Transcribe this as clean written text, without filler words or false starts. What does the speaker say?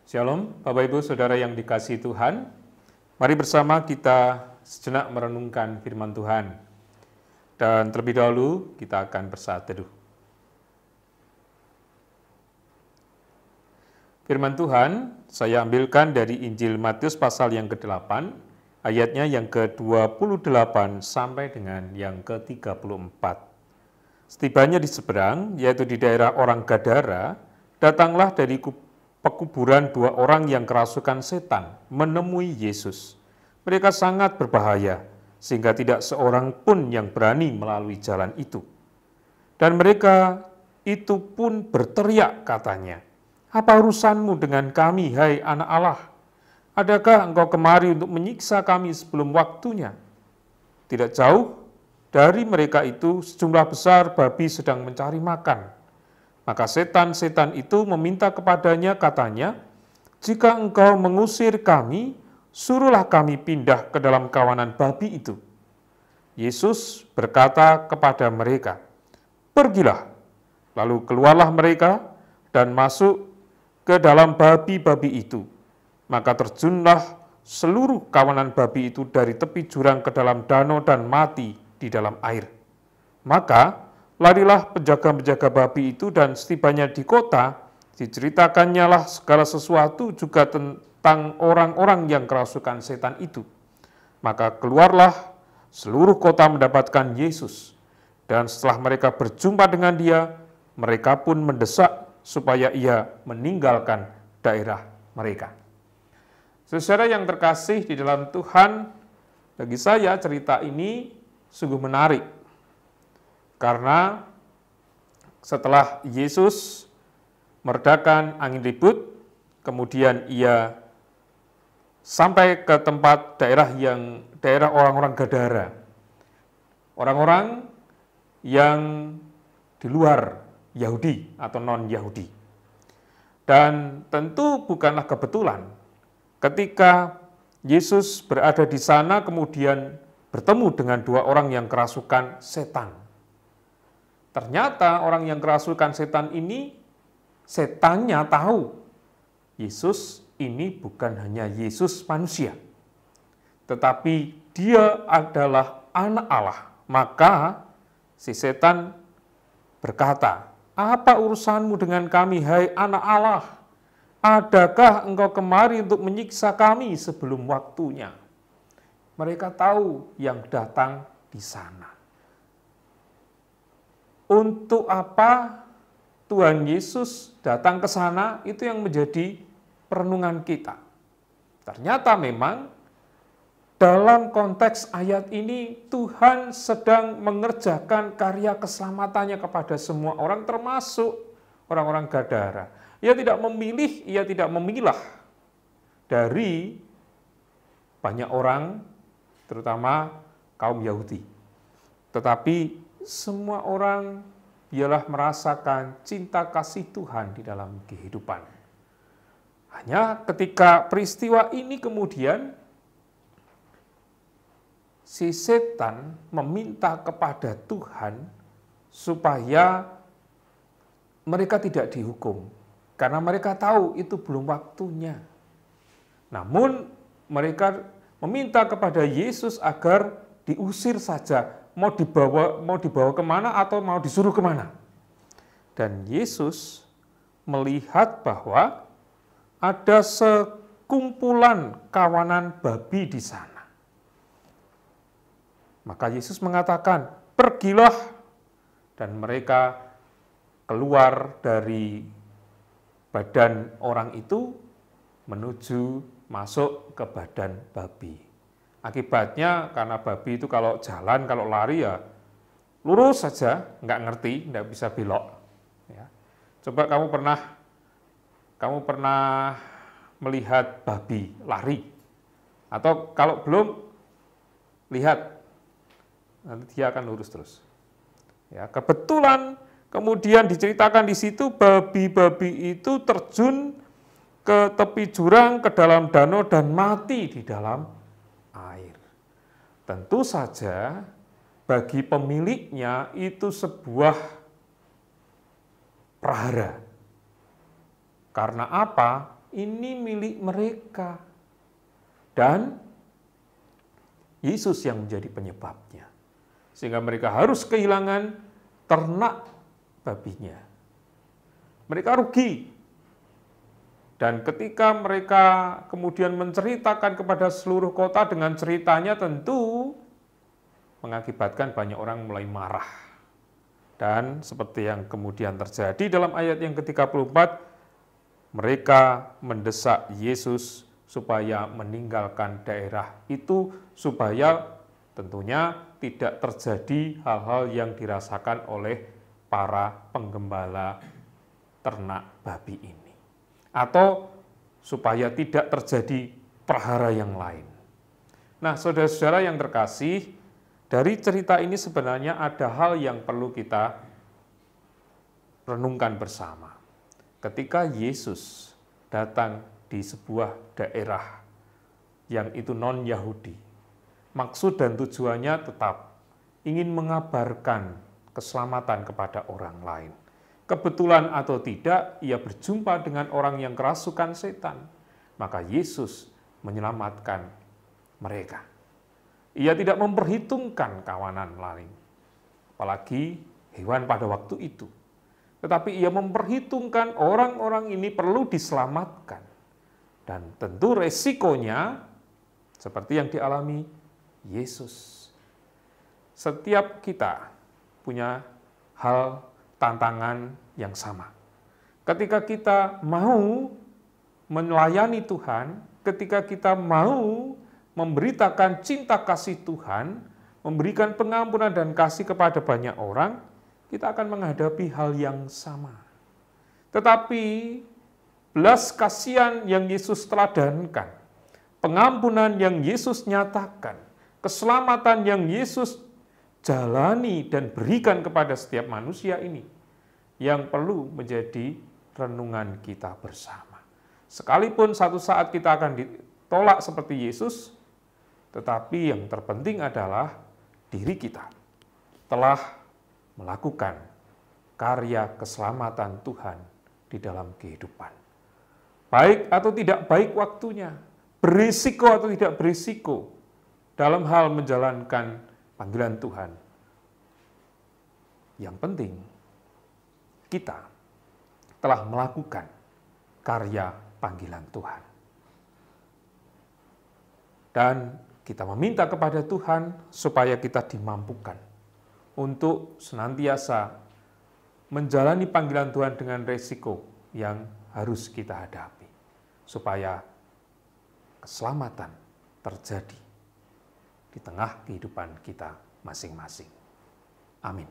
Shalom, Bapak Ibu Saudara yang dikasihi Tuhan. Mari bersama kita sejenak merenungkan firman Tuhan. Dan terlebih dahulu kita akan bersaat teduh. Firman Tuhan saya ambilkan dari Injil Matius pasal yang ke-8, ayatnya yang ke-28 sampai dengan yang ke-34. Setibanya di seberang, yaitu di daerah orang Gadara, datanglah dari pekuburan dua orang yang kerasukan setan menemui Yesus. Mereka sangat berbahaya, sehingga tidak seorang pun yang berani melalui jalan itu. Dan mereka itu pun berteriak katanya, "Apa urusanmu dengan kami, hai anak Allah? Adakah engkau kemari untuk menyiksa kami sebelum waktunya?" Tidak jauh dari mereka itu sejumlah besar babi sedang mencari makan. Maka setan-setan itu meminta kepadanya, katanya, "Jika engkau mengusir kami, suruhlah kami pindah ke dalam kawanan babi itu." Yesus berkata kepada mereka, "Pergilah." Lalu keluarlah mereka dan masuk ke dalam babi-babi itu. Maka terjunlah seluruh kawanan babi itu dari tepi jurang ke dalam danau dan mati di dalam air. Maka larilah penjaga-penjaga babi itu, dan setibanya di kota, diceritakannya lah segala sesuatu juga tentang orang-orang yang kerasukan setan itu. Maka keluarlah seluruh kota mendapatkan Yesus, dan setelah mereka berjumpa dengan dia, mereka pun mendesak supaya ia meninggalkan daerah mereka. Saudara yang terkasih di dalam Tuhan, bagi saya cerita ini sungguh menarik. Karena setelah Yesus meredakan angin ribut, kemudian ia sampai ke tempat daerah orang-orang Gadara. Orang-orang yang di luar Yahudi atau non-Yahudi. Dan tentu bukanlah kebetulan ketika Yesus berada di sana kemudian bertemu dengan dua orang yang kerasukan setan. Ternyata orang yang kerasukan setan ini, setannya tahu Yesus ini bukan hanya Yesus manusia, tetapi dia adalah anak Allah. Maka si setan berkata, "Apa urusanmu dengan kami, hai anak Allah? Adakah engkau kemari untuk menyiksa kami sebelum waktunya?" Mereka tahu yang datang di sana. Untuk apa Tuhan Yesus datang ke sana, itu yang menjadi perenungan kita. Ternyata memang dalam konteks ayat ini Tuhan sedang mengerjakan karya keselamatannya kepada semua orang, termasuk orang-orang Gadara. Ia tidak memilih, ia tidak memilah dari banyak orang, terutama kaum Yahudi. Tetapi semua orang ialah merasakan cinta kasih Tuhan di dalam kehidupan. Hanya ketika peristiwa ini kemudian si setan meminta kepada Tuhan supaya mereka tidak dihukum, karena mereka tahu itu belum waktunya. Namun mereka meminta kepada Yesus agar diusir saja, mau dibawa kemana atau mau disuruh kemana. Dan Yesus melihat bahwa ada sekumpulan kawanan babi di sana. Maka Yesus mengatakan, "Pergilah." Dan mereka keluar dari badan orang itu menuju masuk ke badan babi. Akibatnya karena babi itu kalau jalan, kalau lari ya lurus saja, nggak ngerti, nggak bisa belok. Ya. Coba kamu pernah melihat babi lari? Atau kalau belum, lihat, nanti dia akan lurus terus. Ya, kebetulan kemudian diceritakan di situ babi-babi itu terjun ke tepi jurang, ke dalam danau dan mati di dalam air. Tentu saja bagi pemiliknya itu sebuah prahara. Karena apa? ini milik mereka. Dan Yesus yang menjadi penyebabnya. Sehingga mereka harus kehilangan ternak babinya. Mereka rugi. Dan ketika mereka kemudian menceritakan kepada seluruh kota dengan ceritanya, tentu mengakibatkan banyak orang mulai marah. Dan seperti yang kemudian terjadi dalam ayat yang ke-34, mereka mendesak Yesus supaya meninggalkan daerah itu, supaya tentunya tidak terjadi hal-hal yang dirasakan oleh para penggembala ternak babi ini. Atau supaya tidak terjadi perhara yang lain. Nah, saudara-saudara yang terkasih, dari cerita ini sebenarnya ada hal yang perlu kita renungkan bersama. Ketika Yesus datang di sebuah daerah yang itu non-Yahudi, maksud dan tujuannya tetap ingin mengabarkan keselamatan kepada orang lain. Kebetulan atau tidak, ia berjumpa dengan orang yang kerasukan setan, maka Yesus menyelamatkan mereka. Ia tidak memperhitungkan kawanan lain, apalagi hewan pada waktu itu. Tetapi ia memperhitungkan orang-orang ini perlu diselamatkan. Dan tentu resikonya seperti yang dialami Yesus. Setiap kita punya hal tantangan yang sama. Ketika kita mau melayani Tuhan, ketika kita mau memberitakan cinta kasih Tuhan, memberikan pengampunan dan kasih kepada banyak orang, kita akan menghadapi hal yang sama. Tetapi belas kasihan yang Yesus teladankan, pengampunan yang Yesus nyatakan, keselamatan yang Yesus jalani dan berikan kepada setiap manusia ini, yang perlu menjadi renungan kita bersama. Sekalipun satu saat kita akan ditolak seperti Yesus, tetapi yang terpenting adalah diri kita telah melakukan karya keselamatan Tuhan di dalam kehidupan. Baik atau tidak baik waktunya, berisiko atau tidak berisiko dalam hal menjalankan panggilan Tuhan. Yang penting, kita telah melakukan karya panggilan Tuhan. Dan kita meminta kepada Tuhan supaya kita dimampukan untuk senantiasa menjalani panggilan Tuhan dengan resiko yang harus kita hadapi, supaya keselamatan terjadi di tengah kehidupan kita masing-masing. Amin.